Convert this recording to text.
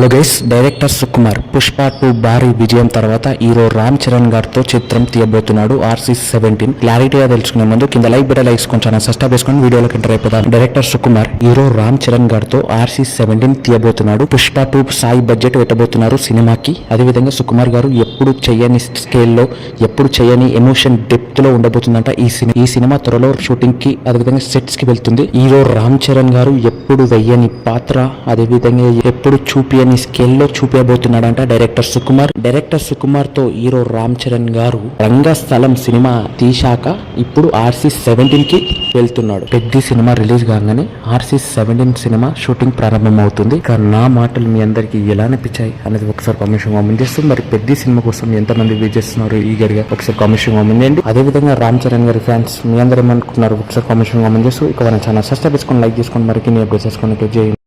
Hello guys, director Sukumar Pushpa 2 భారీ విజయం తర్వాత హీరో రామ్ చరణ్ గారితో చిత్రం తీయబోతున్నాడు RC-17. క్లారిటీగా తెలుసుకునే ముందు కింద లైక్ బటన్ లైక్స్ కొంచెం సబ్స్క్రైబ్ చేసుకొని వీడియోలోకి ఎంటర్ అయిపోతాం. డైరెక్టర్ సుకుమార్ హీరో రామ్ చరణ్ గారితో RC-17 తీయబోతున్నాడు. పుష్ప 2 సాయి బడ్జెట్ పెట్టబోతున్నారు సినిమాకి. అదేవిధంగా సుకుమార్ గారు ఎప్పుడు చేయని స్కేల్లో, ఎప్పుడు చేయని ఎమోషన్ డెప్త్ లో ఉండబోతుందంట ఈ సినిమా త్వరలో షూటింగ్ కి, అదేవిధంగా సెట్స్ కి వెళ్తుంది. హీరో రామ్ చరణ్ గారు ఎప్పుడు వెయ్యని పాత్ర, అదేవిధంగా ఎప్పుడు చూపియని స్కేల్లో చూపించబోతున్నాడంట డైరెక్టర్ సుకుమార్ తో హీరో రామ్ చరణ్ గారు రంగస్థలం సినిమా తీశాక ఇప్పుడు RC-17 కి వెళ్తున్నాడు. పెద్ద సినిమా రిలీజ్ కాగానే RC-17 సినిమా షూటింగ్ ప్రారంభం అవుతుంది. నా మాటలు మీ అందరికి ఎలా అనిపించాయి అనేది ఒకసారి కామెంట్ కామెంట్ చేస్తూ, మరి పెద్ద సినిమా కోసం ఎంతమంది వెయిట్ చేస్తున్నారు ఈగర్గా ఒకసారి కామెంట్ కామెంట్ చేయండి. అదేవిధంగా రామ్ చరణ్ గారి ఫ్యాన్స్ మీ అందరూ ఏమనుకుంటున్నారు ఒకసారి కామెంట్ కామెంట్ చేస్తూ, ఇక మన ఛానల్ సబ్స్క్రైబ్ చేసుకొని లైక్ చేసుకొని మరికి అప్డేట్ చేసుకొని చేయండి.